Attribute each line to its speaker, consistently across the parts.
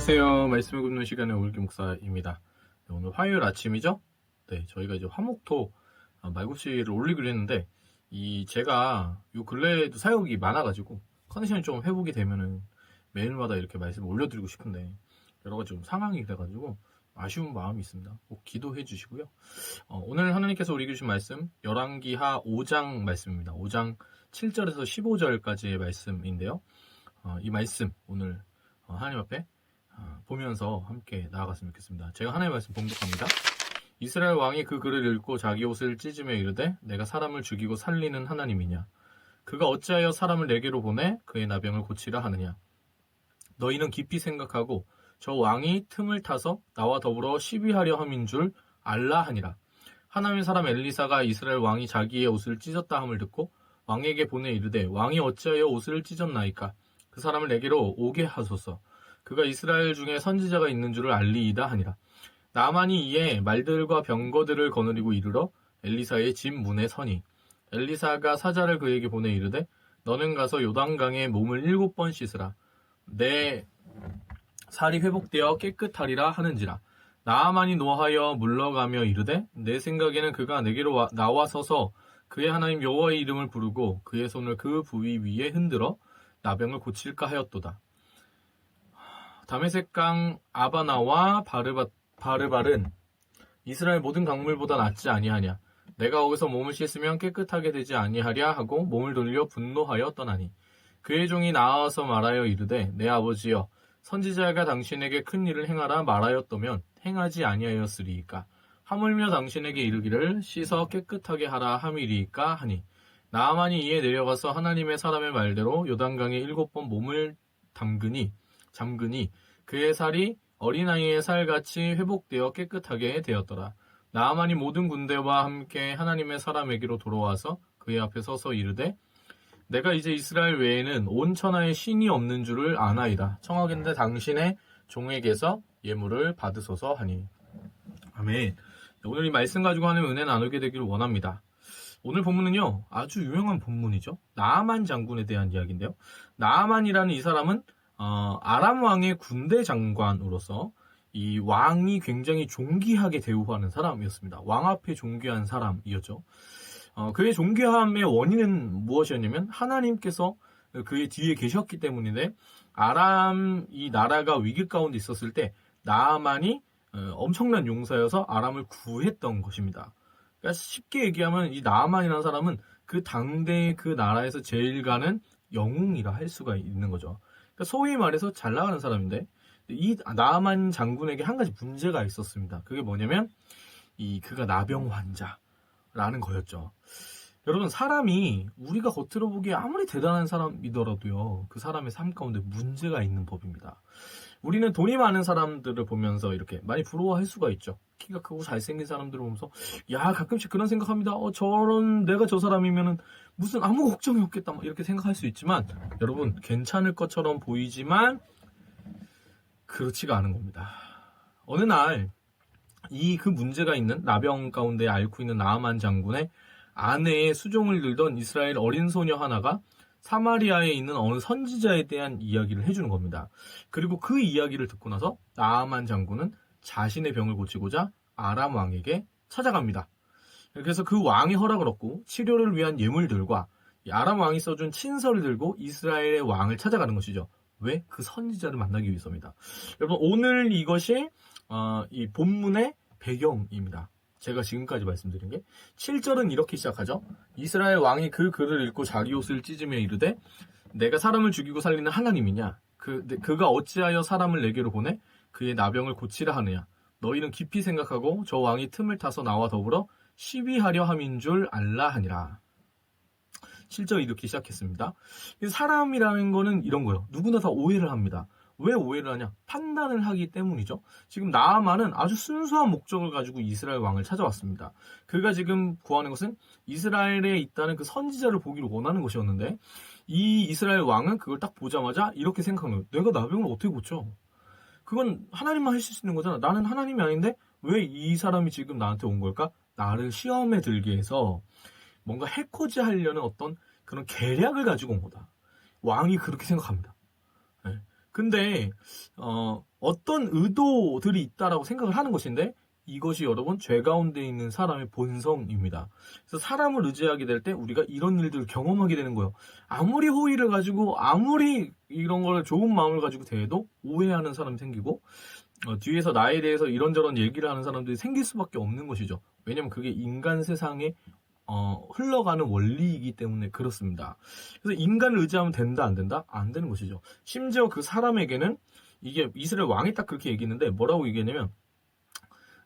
Speaker 1: 안녕하세요. 말씀을 굽는 시간의 오일기 목사입니다. 네, 오늘 화요일 아침이죠? 네, 저희가 이제 화목토 말굽시를 올리기로 했는데, 제가 요 근래에도 사역이 많아가지고, 컨디션이 좀 회복이 되면은 매일마다 이렇게 말씀을 올려드리고 싶은데, 여러 가지 좀 상황이 돼가지고, 아쉬운 마음이 있습니다. 꼭 기도해 주시고요. 오늘 하나님께서 우리에게 주신 말씀, 열왕기하 5장 말씀입니다. 5장 7절에서 15절까지의 말씀인데요. 이 말씀, 오늘 하나님 앞에 보면서 함께 나아갔으면 좋겠습니다. 제가 하나님의 말씀 봉독합니다. 이스라엘 왕이 그 글을 읽고 자기 옷을 찢으며 이르되 내가 사람을 죽이고 살리는 하나님이냐? 그가 어찌하여 사람을 내게로 보내 그의 나병을 고치라 하느냐? 너희는 깊이 생각하고 저 왕이 틈을 타서 나와 더불어 시비하려 함인 줄 알라 하니라. 하나님의 사람 엘리사가 이스라엘 왕이 자기의 옷을 찢었다 함을 듣고 왕에게 보내 이르되 왕이 어찌하여 옷을 찢었나이까? 그 사람을 내게로 오게 하소서. 그가 이스라엘 중에 선지자가 있는 줄을 알리이다 하니라. 나만이 이에 말들과 병거들을 거느리고 이르러 엘리사의 집 문에 서니 엘리사가 사자를 그에게 보내 이르되 너는 가서 요단강에 몸을 7번 씻으라. 내 살이 회복되어 깨끗하리라 하는지라. 나만이 노하여 물러가며 이르되 내 생각에는 그가 내게로 나와서서 그의 하나님 여호와의 이름을 부르고 그의 손을 그 부위 위에 흔들어 나병을 고칠까 하였도다. 다메섹강 아바나와 바르발은 이스라엘 모든 강물보다 낫지 아니하냐. 내가 거기서 몸을 씻으면 깨끗하게 되지 아니하랴 하고 몸을 돌려 분노하여 떠나니 그의 종이 나와서 말하여 이르되 내 아버지여 선지자가 당신에게 큰 일을 행하라 말하였더면 행하지 아니하였으리이까. 하물며 당신에게 이르기를 씻어 깨끗하게 하라 함이리이까 하니 나아만이 이에 내려가서 하나님의 사람의 말대로 요단강에 7번 몸을 잠그니 그의 살이 어린아이의 살같이 회복되어 깨끗하게 되었더라. 나아만이 모든 군대와 함께 하나님의 사람에게로 돌아와서 그의 앞에 서서 이르되 내가 이제 이스라엘 외에는 온 천하에 신이 없는 줄을 아나이다. 청하건대 당신의 종에게서 예물을 받으소서 하니. 아멘. 오늘 이 말씀 가지고 하는 은혜 나누게 되기를 원합니다. 오늘 본문은요, 아주 유명한 본문이죠. 나아만 장군에 대한 이야기인데요. 나아만이라는 이 사람은 아람 왕의 군대 장관으로서 이 왕이 굉장히 존귀하게 대우하는 사람이었습니다. 왕 앞에 존귀한 사람이었죠. 그의 존귀함의 원인은 무엇이었냐면 하나님께서 그의 뒤에 계셨기 때문인데 아람 이 나라가 위기 가운데 있었을 때 나아만이 엄청난 용사여서 아람을 구했던 것입니다. 그러니까 쉽게 얘기하면 이 나아만이라는 사람은 그 당대 그 나라에서 제일 가는 영웅이라 할 수가 있는 거죠. 그러니까 소위 말해서 잘 나가는 사람인데 이 나아만 장군에게 한 가지 문제가 있었습니다. 그게 뭐냐면 그가 나병 환자라는 거였죠. 여러분 사람이 우리가 겉으로 보기에 아무리 대단한 사람이더라도요 그 사람의 삶 가운데 문제가 있는 법입니다. 우리는 돈이 많은 사람들을 보면서 이렇게 많이 부러워할 수가 있죠. 키가 크고 잘생긴 사람들을 보면서 야 가끔씩 그런 생각합니다. 내가 저 사람이면은 무슨 아무 걱정이 없겠다 막 이렇게 생각할 수 있지만 여러분 괜찮을 것처럼 보이지만 그렇지가 않은 겁니다. 어느 날 그 문제가 있는 나병 가운데 앓고 있는 나아만 장군의 아내의 수종을 들던 이스라엘 어린 소녀 하나가 사마리아에 있는 어느 선지자에 대한 이야기를 해주는 겁니다. 그리고 그 이야기를 듣고 나서 나아만 장군은 자신의 병을 고치고자 아람 왕에게 찾아갑니다. 그래서 그 왕의 허락을 얻고 치료를 위한 예물들과 아람 왕이 써준 친서를 들고 이스라엘의 왕을 찾아가는 것이죠. 왜? 그 선지자를 만나기 위해서입니다. 여러분 오늘 이것이 이 본문의 배경입니다. 제가 지금까지 말씀드린 게 7절은 이렇게 시작하죠. 이스라엘 왕이 그 글을 읽고 자기 옷을 찢으며 이르되 내가 사람을 죽이고 살리는 하나님이냐? 그가 어찌하여 사람을 내게로 보내 그의 나병을 고치라 하느냐? 너희는 깊이 생각하고 저 왕이 틈을 타서 나와 더불어 시비하려 함인 줄 알라 하니라. 7절 이렇게 시작했습니다. 사람이라는 거는 이런 거예요. 누구나 다 오해를 합니다. 왜 오해를 하냐? 판단을 하기 때문이죠. 지금 나아만은 아주 순수한 목적을 가지고 이스라엘 왕을 찾아왔습니다. 그가 지금 구하는 것은 이스라엘에 있다는 그 선지자를 보기를 원하는 것이었는데 이 이스라엘 왕은 그걸 딱 보자마자 이렇게 생각하는 거예요. 내가 나병을 어떻게 고쳐? 그건 하나님만 하실 수 있는 거잖아. 나는 하나님이 아닌데 왜 이 사람이 지금 나한테 온 걸까? 나를 시험에 들게 해서 뭔가 해코지 하려는 어떤 그런 계략을 가지고 온 거다. 왕이 그렇게 생각합니다. 네. 근데 어떤 의도들이 있다라고 생각을 하는 것인데 이것이 여러분 죄 가운데 있는 사람의 본성입니다. 그래서 사람을 의지하게 될 때 우리가 이런 일들을 경험하게 되는 거예요. 아무리 호의를 가지고 아무리 이런 걸 좋은 마음을 가지고 대해도 오해하는 사람이 생기고 뒤에서 나에 대해서 이런저런 얘기를 하는 사람들이 생길 수밖에 없는 것이죠. 왜냐면 그게 인간 세상에 흘러가는 원리이기 때문에 그렇습니다. 그래서 인간을 의지하면 된다, 안 된다? 안 되는 것이죠. 심지어 그 사람에게는 이게 이스라엘 왕이 딱 그렇게 얘기했는데 뭐라고 얘기했냐면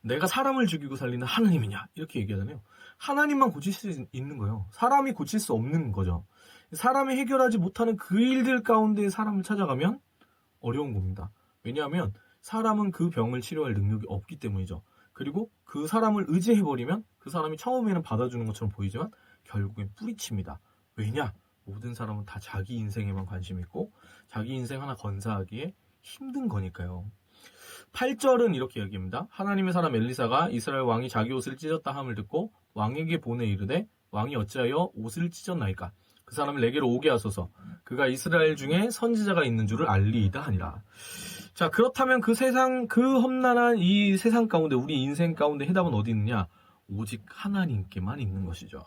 Speaker 1: 내가 사람을 죽이고 살리는 하나님이냐 이렇게 얘기하잖아요. 하나님만 고칠 수 있는 거예요. 사람이 고칠 수 없는 거죠. 사람이 해결하지 못하는 그 일들 가운데 사람을 찾아가면 어려운 겁니다. 왜냐하면 사람은 그 병을 치료할 능력이 없기 때문이죠. 그리고 그 사람을 의지해버리면 그 사람이 처음에는 받아주는 것처럼 보이지만 결국엔 뿌리칩니다. 왜냐? 모든 사람은 다 자기 인생에만 관심 있고 자기 인생 하나 건사하기에 힘든 거니까요. 8절은 이렇게 얘기합니다. 하나님의 사람 엘리사가 이스라엘 왕이 자기 옷을 찢었다 함을 듣고 왕에게 보내 이르되 왕이 어찌하여 옷을 찢었나이까? 그 사람을 내게로 오게 하소서. 그가 이스라엘 중에 선지자가 있는 줄을 알리이다 하니라. 자, 그렇다면 그 세상, 그 험난한 이 세상 가운데, 우리 인생 가운데 해답은 어디 있느냐? 오직 하나님께만 있는 것이죠.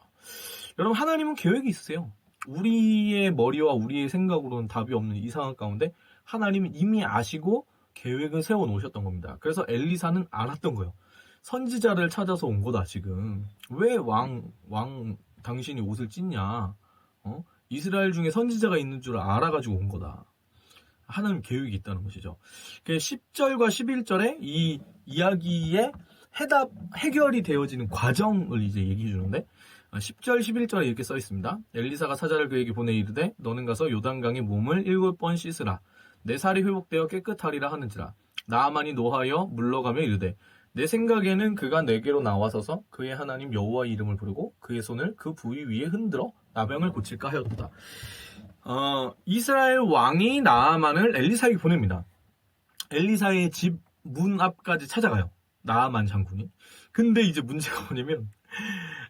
Speaker 1: 여러분, 하나님은 계획이 있으세요. 우리의 머리와 우리의 생각으로는 답이 없는 이 상황 가운데 하나님은 이미 아시고 계획을 세워 놓으셨던 겁니다. 그래서 엘리사는 알았던 거예요. 선지자를 찾아서 온 거다, 지금. 왜 당신이 옷을 찢냐? 이스라엘 중에 선지자가 있는 줄 알아가지고 온 거다. 하나님 계획이 있다는 것이죠. 10절과 11절에 이 이야기의 해결이 되어지는 과정을 이제 얘기해 주는데 10절, 11절에 이렇게 써 있습니다. 엘리사가 사자를 그에게 보내 이르되 너는 가서 요단강에 몸을 7번 씻으라. 내 살이 회복되어 깨끗하리라 하는지라. 나아만이 노하여 물러가며 이르되 내 생각에는 그가 내게로 나와서서 그의 하나님 여호와의 이름을 부르고 그의 손을 그 부위 위에 흔들어 나병을 고칠까 하였다. 이스라엘 왕이 나아만을 엘리사에게 보냅니다. 엘리사의 집 문 앞까지 찾아가요. 나아만 장군이. 근데 이제 문제가 뭐냐면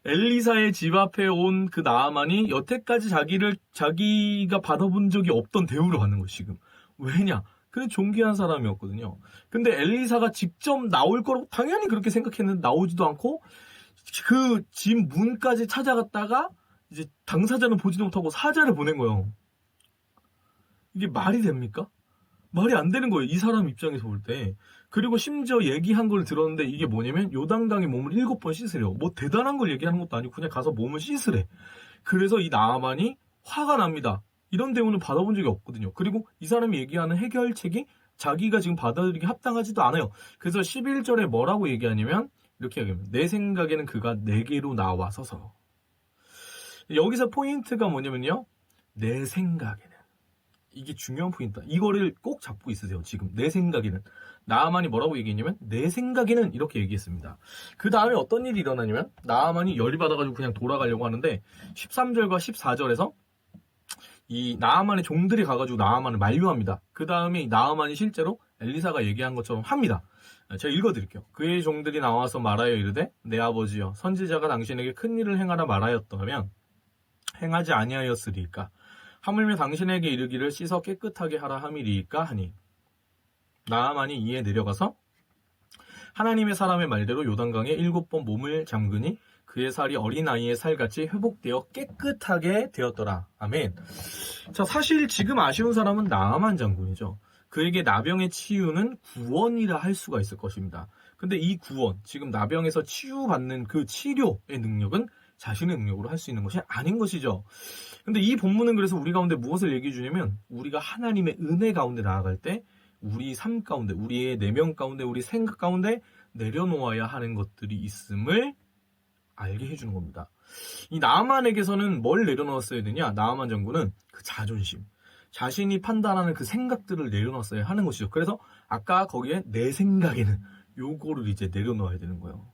Speaker 1: 엘리사의 집 앞에 온 그 나아만이 여태까지 자기가 받아본 적이 없던 대우를 받는 거예요, 지금. 왜냐? 그는 존귀한 사람이었거든요. 근데 엘리사가 직접 나올 거라고 당연히 그렇게 생각했는데 나오지도 않고 그 집 문까지 찾아갔다가 이제 당사자는 보지도 못하고 사자를 보낸 거예요. 이게 말이 됩니까? 말이 안 되는 거예요. 이 사람 입장에서 볼 때. 그리고 심지어 얘기한 걸 들었는데 이게 뭐냐면 요단강에 몸을 7번 씻으래요. 뭐 대단한 걸 얘기하는 것도 아니고 그냥 가서 몸을 씻으래. 그래서 이 나아만이 화가 납니다. 이런 대우는 받아본 적이 없거든요. 그리고 이 사람이 얘기하는 해결책이 자기가 지금 받아들이기 합당하지도 않아요. 그래서 11절에 뭐라고 얘기하냐면 이렇게 얘기합니다. 내 생각에는 그가 내게로 나와서서. 여기서 포인트가 뭐냐면요. 내 생각에는. 이게 중요한 포인트다. 이거를 꼭 잡고 있으세요. 지금 내 생각에는. 나아만이 뭐라고 얘기했냐면 내 생각에는 이렇게 얘기했습니다. 그 다음에 어떤 일이 일어나냐면 나아만이 열이 받아가지고 그냥 돌아가려고 하는데 13절과 14절에서 이 나아만의 종들이 가가지고 나아만을 만류합니다. 그 다음에 나아만이 실제로 엘리사가 얘기한 것처럼 합니다. 제가 읽어드릴게요. 그의 종들이 나와서 말하여 이르되 내 아버지여 선지자가 당신에게 큰 일을 행하라 말하였다면 행하지 아니하였으리까 하물며 당신에게 이르기를 씻어 깨끗하게 하라 함이리이까 하니 나아만이 이에 내려가서 하나님의 사람의 말대로 요단강에 7번 몸을 잠그니 그의 살이 어린아이의 살같이 회복되어 깨끗하게 되었더라. 아멘. 자, 사실 지금 아쉬운 사람은 나아만 장군이죠. 그에게 나병의 치유는 구원이라 할 수가 있을 것입니다. 근데 이 구원, 지금 나병에서 치유받는 그 치료의 능력은 자신의 능력으로 할 수 있는 것이 아닌 것이죠. 근데 이 본문은 그래서 우리 가운데 무엇을 얘기해 주냐면 우리가 하나님의 은혜 가운데 나아갈 때 우리 삶 가운데, 우리의 내면 가운데, 우리 생각 가운데 내려놓아야 하는 것들이 있음을 알게 해주는 겁니다. 이 나아만에게서는 뭘 내려놓았어야 되냐? 나아만 장군은 그 자존심, 자신이 판단하는 그 생각들을 내려놨어야 하는 것이죠. 그래서 아까 거기에 내 생각에는 요거를 이제 내려놓아야 되는 거예요.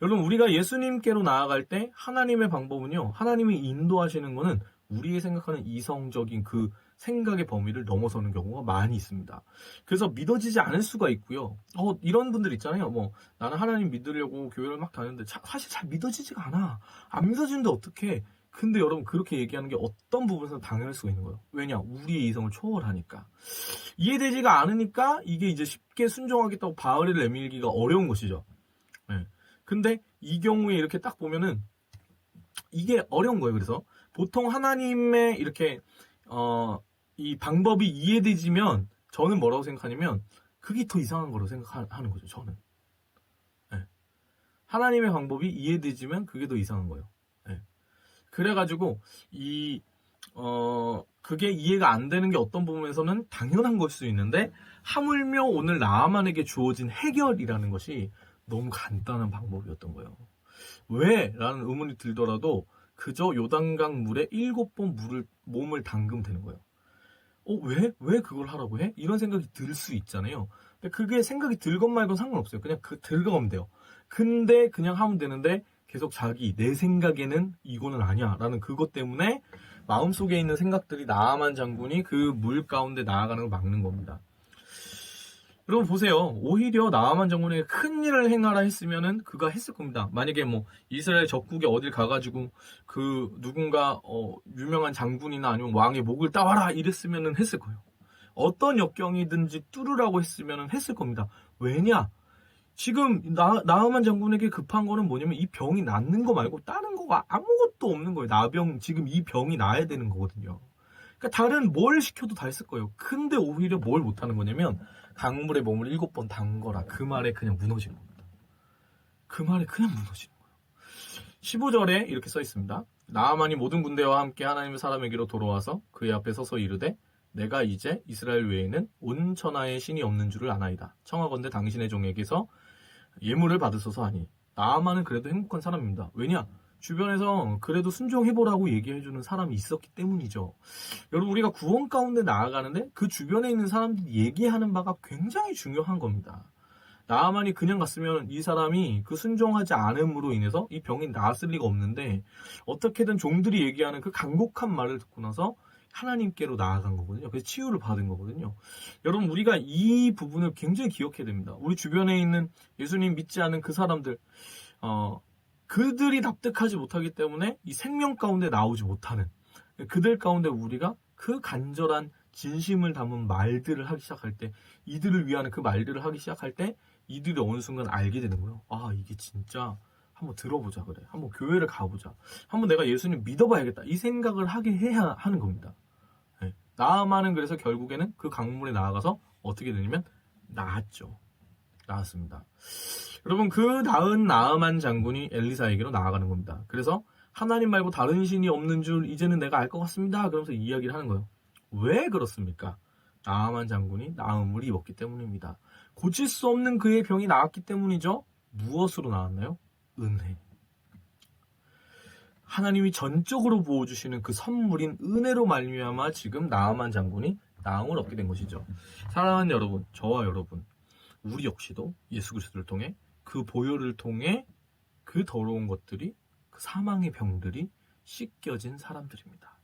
Speaker 1: 여러분, 우리가 예수님께로 나아갈 때 하나님의 방법은요, 하나님이 인도하시는 거는 우리의 생각하는 이성적인 그 생각의 범위를 넘어서는 경우가 많이 있습니다. 그래서 믿어지지 않을 수가 있고요. 이런 분들 있잖아요. 나는 하나님 믿으려고 교회를 막 다녔는데 사실 잘 믿어지지가 않아. 안 믿어지는데 어떡해. 근데 여러분 그렇게 얘기하는 게 어떤 부분에서 당연할 수가 있는 거예요. 왜냐? 우리의 이성을 초월하니까. 이해되지가 않으니까 이게 이제 쉽게 순종하겠다고 바울을 내밀기가 어려운 것이죠. 네. 근데 이 경우에 이렇게 딱 보면은 이게 어려운 거예요. 그래서 보통 하나님의 이렇게 이 방법이 이해되지면 저는 뭐라고 생각하냐면 그게 더 이상한 거라고 생각하는 거죠. 저는. 네. 하나님의 방법이 이해되지면 그게 더 이상한 거예요. 네. 그래가지고 그게 이해가 안 되는 게 어떤 부분에서는 당연한 걸 수 있는데 하물며 오늘 나아만에게 주어진 해결이라는 것이 너무 간단한 방법이었던 거예요. 왜? 라는 의문이 들더라도 그저 요단강 물에 7번 몸을 담그면 되는 거예요. 왜? 왜 그걸 하라고 해? 이런 생각이 들 수 있잖아요. 근데 그게 생각이 들건 말건 상관없어요. 그냥 들어가면 돼요. 근데 그냥 하면 되는데 계속 내 생각에는 이거는 아니야 라는 그것 때문에 마음속에 있는 생각들이 나아만 장군이 그 물 가운데 나아가는 걸 막는 겁니다. 여러분 보세요. 오히려 나아만 장군에게 큰 일을 행하라 했으면은 그가 했을 겁니다. 만약에 뭐 이스라엘 적국에 어딜 가가지고 그 누군가 유명한 장군이나 아니면 왕의 목을 따와라 이랬으면은 했을 거예요. 어떤 역경이든지 뚫으라고 했으면은 했을 겁니다. 왜냐? 지금 나아만 장군에게 급한 거는 뭐냐면 이 병이 낫는 거 말고 다른 거가 아무것도 없는 거예요. 지금 이 병이 나아야 되는 거거든요. 그러니까 다른 뭘 시켜도 다 했을 거예요. 근데 오히려 뭘 못하는 거냐면 강물에 몸을 7번 담거라. 그 말에 그냥 무너지는 겁니다. 그 말에 그냥 무너지는 거예요. 15절에 이렇게 써 있습니다. 나아만이 모든 군대와 함께 하나님의 사람에게로 돌아와서 그의 앞에 서서 이르되 내가 이제 이스라엘 외에는 온 천하에 신이 없는 줄을 아나이다. 청하건대 당신의 종에게서 예물을 받으소서 하니 나아만은 그래도 행복한 사람입니다. 왜냐? 주변에서 그래도 순종해보라고 얘기해주는 사람이 있었기 때문이죠. 여러분 우리가 구원 가운데 나아가는데 그 주변에 있는 사람들이 얘기하는 바가 굉장히 중요한 겁니다. 나아만이 그냥 갔으면 이 사람이 그 순종하지 않음으로 인해서 이 병이 나았을 리가 없는데 어떻게든 종들이 얘기하는 그 간곡한 말을 듣고 나서 하나님께로 나아간 거거든요. 그래서 치유를 받은 거거든요. 여러분 우리가 이 부분을 굉장히 기억해야 됩니다. 우리 주변에 있는 예수님 믿지 않은 그 사람들 그들이 납득하지 못하기 때문에 이 생명 가운데 나오지 못하는 그들 가운데 우리가 그 간절한 진심을 담은 말들을 하기 시작할 때 이들을 위하는 그 말들을 하기 시작할 때 이들이 어느 순간 알게 되는 거예요. 아 이게 진짜 한번 들어보자 그래. 한번 교회를 가보자. 한번 내가 예수님 믿어봐야겠다. 이 생각을 하게 해야 하는 겁니다. 네. 나아만은 그래서 결국에는 그 강물에 나아가서 어떻게 되냐면 나았습니다. 여러분 그 나은 나아만 장군이 엘리사에게로 나아가는 겁니다. 그래서 하나님 말고 다른 신이 없는 줄 이제는 내가 알 것 같습니다. 그러면서 이야기를 하는 거예요. 왜 그렇습니까? 나아만 장군이 나음을 입었기 때문입니다. 고칠 수 없는 그의 병이 나았기 때문이죠. 무엇으로 나았나요? 은혜. 하나님이 전적으로 부어주시는 그 선물인 은혜로 말미암아 지금 나아만 장군이 나음을 얻게 된 것이죠. 사랑하는 여러분, 저와 여러분, 우리 역시도 예수 그리스도를 통해 그 보혈을 통해 그 더러운 것들이 그 사망의 병들이 씻겨진 사람들입니다.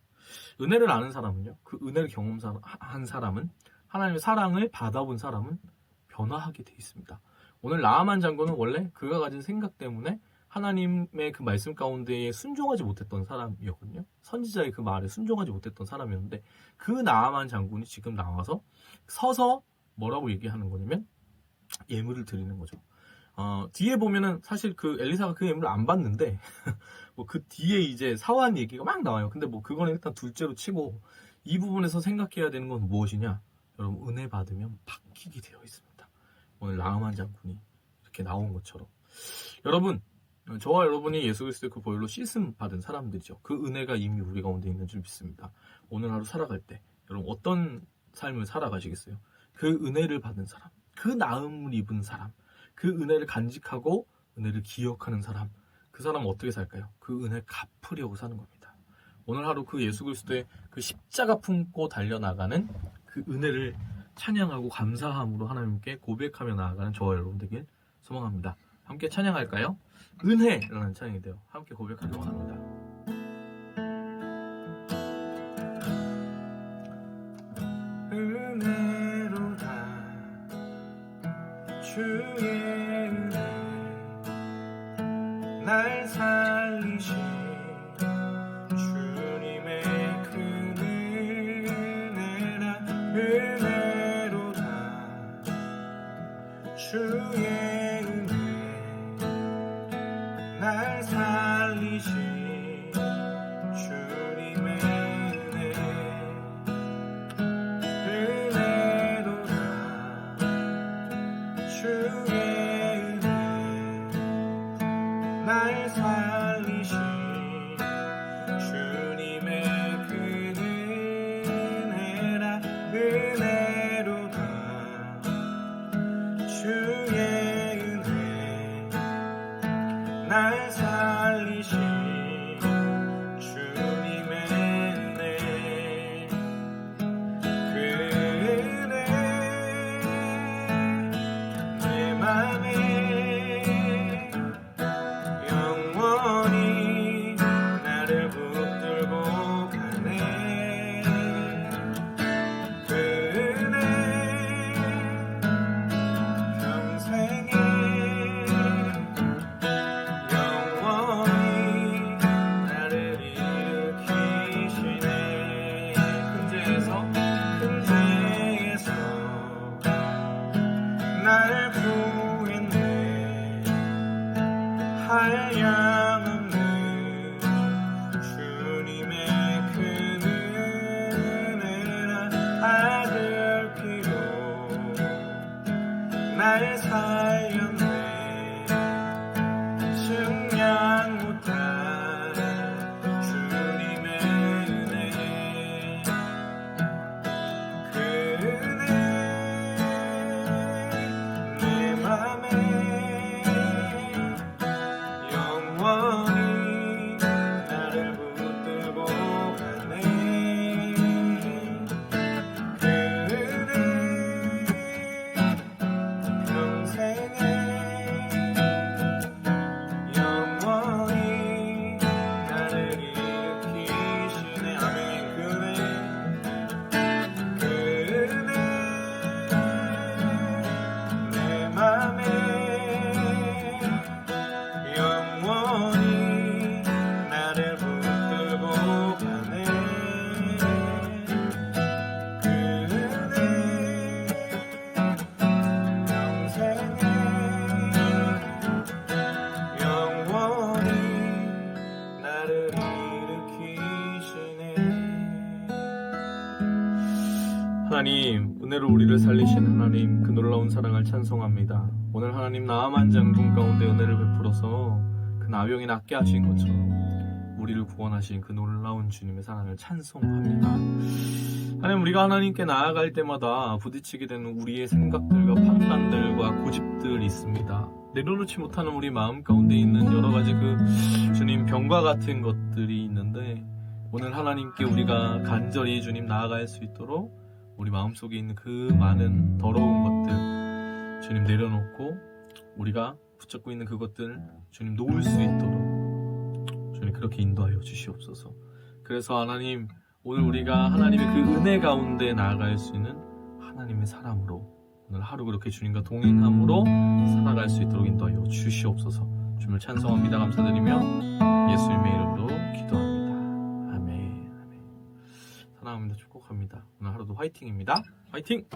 Speaker 1: 은혜를 아는 사람은요, 그 은혜를 경험한 사람은 하나님의 사랑을 받아본 사람은 변화하게 돼 있습니다. 오늘 나아만 장군은 원래 그가 가진 생각 때문에 하나님의 그 말씀 가운데에 순종하지 못했던 사람이었거든요. 선지자의 그 말에 순종하지 못했던 사람이었는데 그 나아만 장군이 지금 나와서 서서 뭐라고 얘기하는 거냐면 예물을 드리는 거죠. 뒤에 보면은 사실 그 엘리사가 그 예물을 안 받는데 뭐 그 뒤에 이제 사화한 얘기가 막 나와요. 근데 뭐 그거는 일단 둘째로 치고 이 부분에서 생각해야 되는 건 무엇이냐? 여러분 은혜 받으면 바뀌게 되어 있습니다. 오늘 나아만 장군이 이렇게 나온 것처럼 여러분 저와 여러분이 예수 그리스도의 그 보혈로 씻음 받은 사람들이죠. 그 은혜가 이미 우리 가운데 있는 줄 믿습니다. 오늘 하루 살아갈 때 여러분 어떤 삶을 살아가시겠어요? 그 은혜를 받은 사람, 그 나음을 입은 사람, 그 은혜를 간직하고 은혜를 기억하는 사람, 그 사람은 어떻게 살까요? 그 은혜 갚으려고 사는 겁니다. 오늘 하루 그 예수 그리스도의 그 십자가 품고 달려나가는 그 은혜를 찬양하고 감사함으로 하나님께 고백하며 나아가는 저와 여러분 되길 소망합니다. 함께 찬양할까요? 은혜라는 찬양이 돼요. 함께 고백하기 원합니다. 은혜로다 주의 은혜 날 살리신 하나님, 은혜로 우리를 살리신 하나님, 그 놀라운 사랑을 찬송합니다. 오늘 하나님 나아만 장군 가운데 은혜를 베풀어서 그 나병이 낫게 하신 것처럼 우리를 구원하신 그 놀라운 주님의 사랑을 찬송합니다. 하나님, 우리가 하나님께 나아갈 때마다 부딪히게 되는 우리의 생각들과 판단들과 고집들이 있습니다. 내려놓지 못하는 우리 마음 가운데 있는 여러 가지 그 주님 병과 같은 것들이 있는데, 오늘 하나님께 우리가 간절히 주님 나아갈 수 있도록 우리 마음속에 있는 그 많은 더러운 것들 주님 내려놓고 우리가 붙잡고 있는 그것들 주님 놓을 수 있도록 주님 그렇게 인도하여 주시옵소서. 그래서 하나님, 오늘 우리가 하나님의 그 은혜 가운데 나아갈 수 있는 하나님의 사람으로 오늘 하루 그렇게 주님과 동행함으로 살아갈 수 있도록 인도하여 주시옵소서. 주님을 찬송합니다. 감사드리며 예수님의 이름으로 기도합니다. 아멘. 아멘. 사랑합니다. 축복합니다. 오늘 하루도 화이팅입니다. 화이팅!